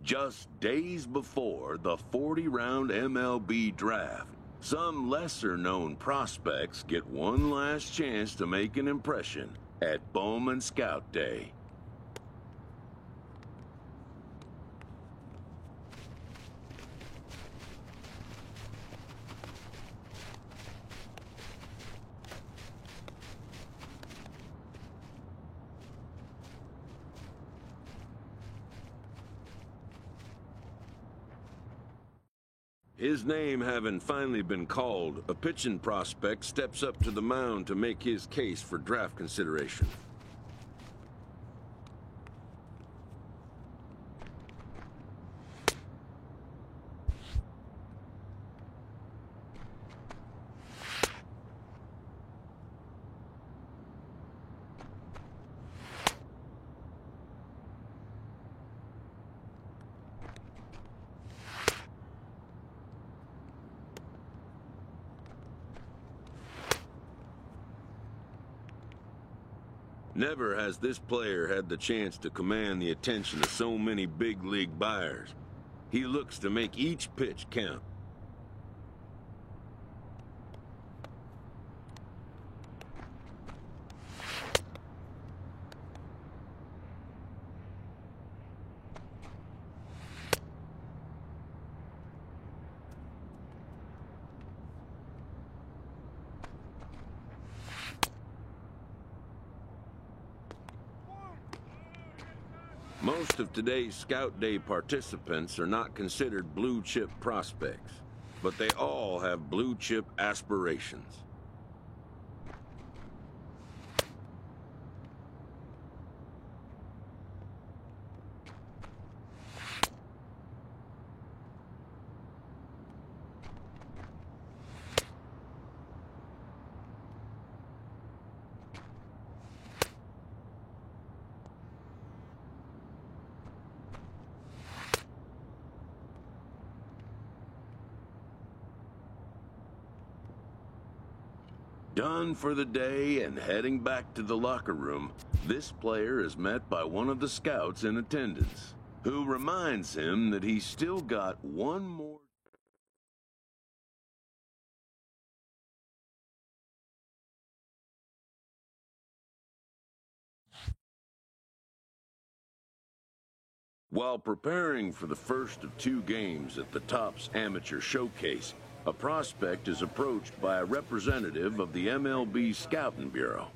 Just days before the 40-round MLB draft, some lesser-known prospects get one last chance to make an impression at Bowman Scout Day. His name having finally been called, a pitching prospect steps up to the mound to make his case for draft consideration. Never has this player had the chance to command the attention of so many big league buyers. He looks to make each pitch count. Most of today's Scout Day participants are not considered blue-chip prospects, but they all have blue-chip aspirations. Done for the day and heading back to the locker room, this player is met by one of the scouts in attendance, who reminds him that he's still got one more. While preparing for the first of 2 games at the Topps Amateur Showcase, a prospect is approached by a representative of the MLB Scouting Bureau.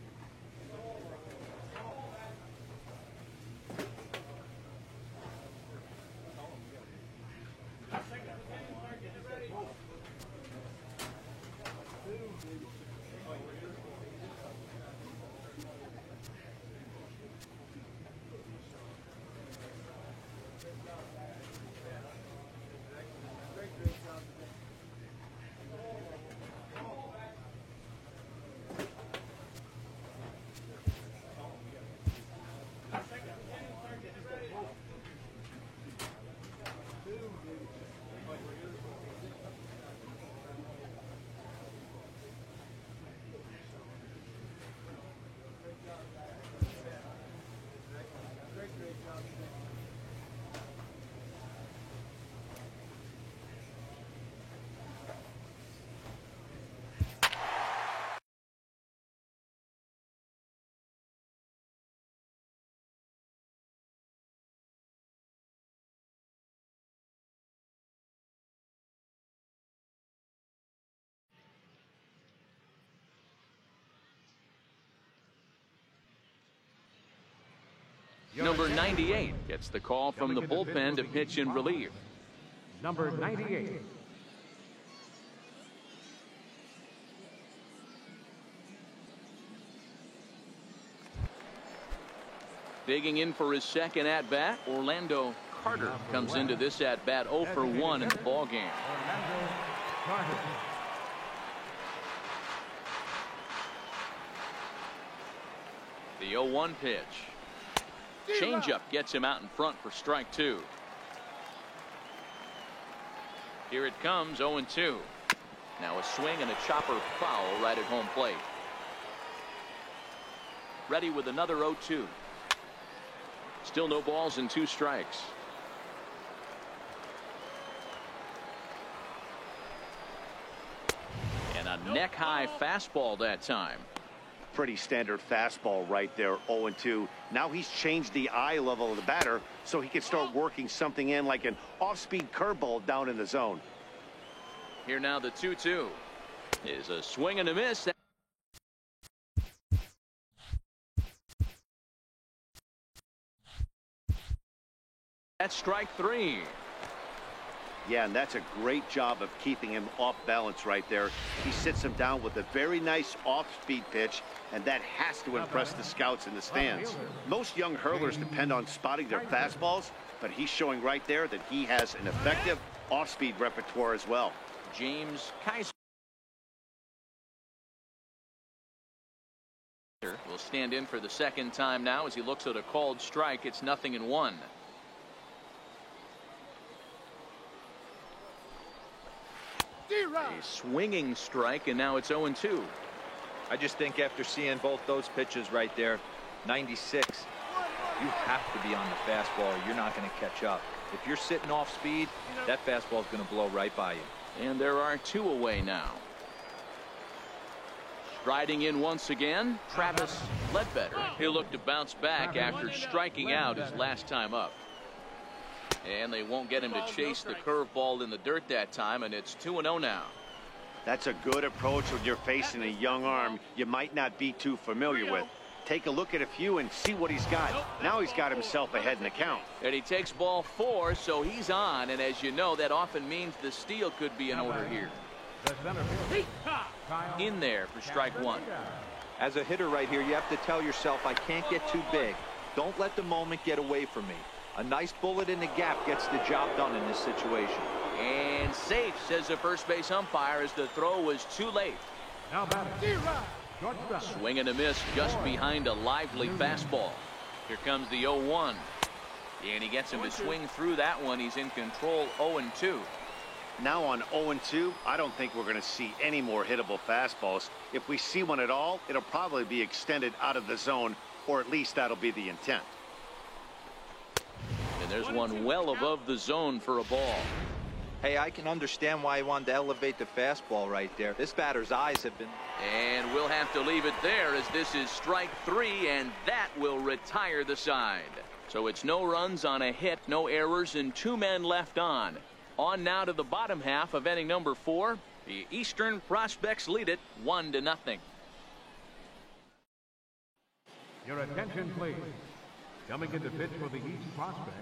Number 98 gets the call from the bullpen to pitch in relief. Number 98. Digging in for his second at-bat, Orlando Carter comes into this at-bat 0 for 1 in the ballgame. Orlando Carter. The 0-1 pitch. Changeup gets him out in front for strike 2. Here it comes, 0-2. Now a swing and a chopper foul right at home plate. Ready with another 0-2. Still no balls and 2 strikes. neck high fastball that time. Pretty standard fastball right there. 0-2. Now he's changed the eye level of the batter so he can start working something in like an off-speed curveball down in the zone. Here now the 2-2 is a swing and a miss. That's strike 3. Yeah, and that's a great job of keeping him off balance right there. He sits him down with a very nice off-speed pitch, and that has to impress the scouts in the stands. Most young hurlers depend on spotting their fastballs, but he's showing right there that he has an effective off-speed repertoire as well. James Kaiser will stand in for the second time now as he looks at a called strike. It's 0-1. A swinging strike, and now it's 0-2. I just think after seeing both those pitches right there, 96, you have to be on the fastball or you're not going to catch up. If you're sitting off speed, that fastball is going to blow right by you. And there are 2 away now. Striding in once again, Travis Ledbetter. He'll look to bounce back after striking out his last time up. And they won't get him to chase the curveball in the dirt that time, and it's 2-0 now. That's a good approach when you're facing a young arm you might not be too familiar with. Take a look at a few and see what he's got. Now he's got himself ahead in the count. And he takes ball 4, so he's on, and as you know, that often means the steal could be in order here. In there for strike 1. As a hitter right here, you have to tell yourself, I can't get too big. Don't let the moment get away from me. A nice bullet in the gap gets the job done in this situation. And safe, says the first base umpire, as the throw was too late. Now batting, shortstop. Swing and a miss just behind a lively fastball. Here comes the 0-1. And he gets him to swing through that one. He's in control. 0-2. Now on 0-2, I don't think we're going to see any more hittable fastballs. If we see one at all, it'll probably be extended out of the zone, or at least that'll be the intent. And there's one well above the zone for a ball. Hey, I can understand why he wanted to elevate the fastball right there. This batter's eyes have been... And we'll have to leave it there as this is strike 3, and that will retire the side. So it's no runs on a hit, no errors, and 2 men left on. On now to the bottom half of inning number 4. The Eastern Prospects lead it 1-0. Your attention, please. Coming in to pitch for the East Prospects.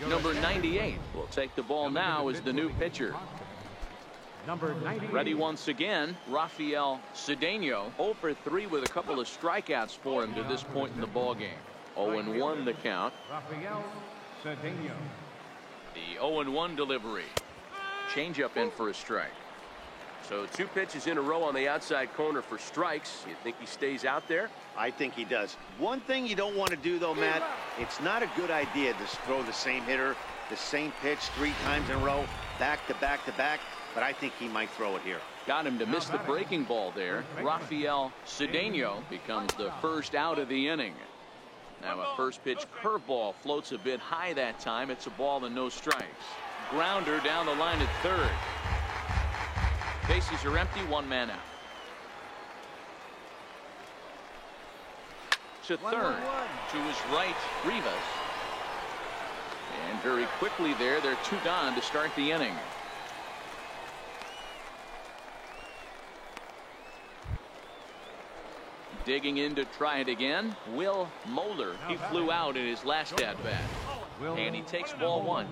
Number 98 will take the ball now as the new pitcher. Number 98. Ready once again, Rafael Cedeno. 0 for 3 with a couple of strikeouts for him to this point in the ball game. 0-1 the count. Rafael Cedeno. The 0-1 delivery. Changeup in for a strike. So 2 pitches in a row on the outside corner for strikes. You think he stays out there? I think he does. One thing you don't want to do, though, Matt, it's not a good idea to throw the same hitter, the same pitch 3 times in a row, back to back to back, but I think he might throw it here. Got him to miss the breaking ball there. Rafael Cedeno becomes the first out of the inning. Now a first pitch curveball floats a bit high that time. It's a ball and no strikes. Grounder down the line at third. Bases are empty, 1 man out. To third, to his right, Rivas. And very quickly there, they're 2 gone to start the inning. Digging in to try it again, Will Moeller. He flew out in his last at-bat. And he takes ball 1.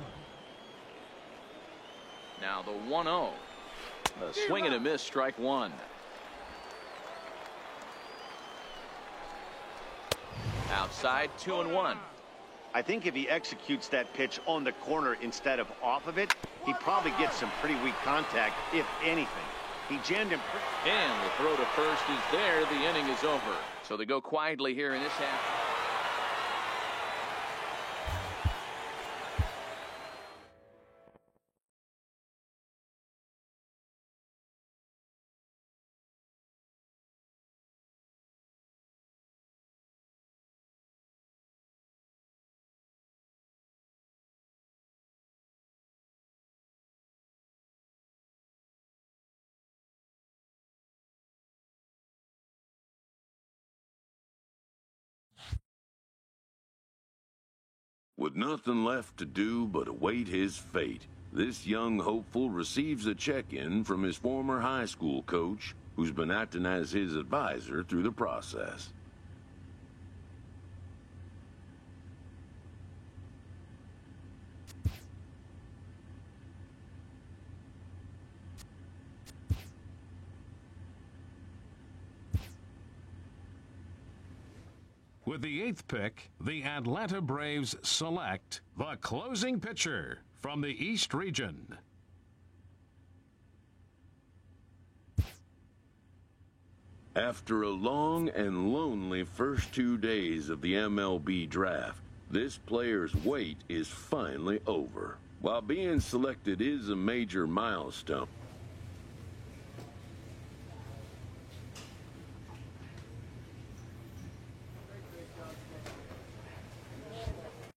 Now the 1-0. A swing and a miss, strike one. Outside, 2-1. I think if he executes that pitch on the corner instead of off of it, he probably gets some pretty weak contact, if anything. He jammed him. And the throw to first is there. The inning is over. So they go quietly here in this half. With nothing left to do but await his fate, this young hopeful receives a check-in from his former high school coach, who's been acting as his advisor through the process. With the 8th pick, the Atlanta Braves select the closing pitcher from the East Region. After a long and lonely first 2 days of the MLB draft, this player's wait is finally over. While being selected is a major milestone,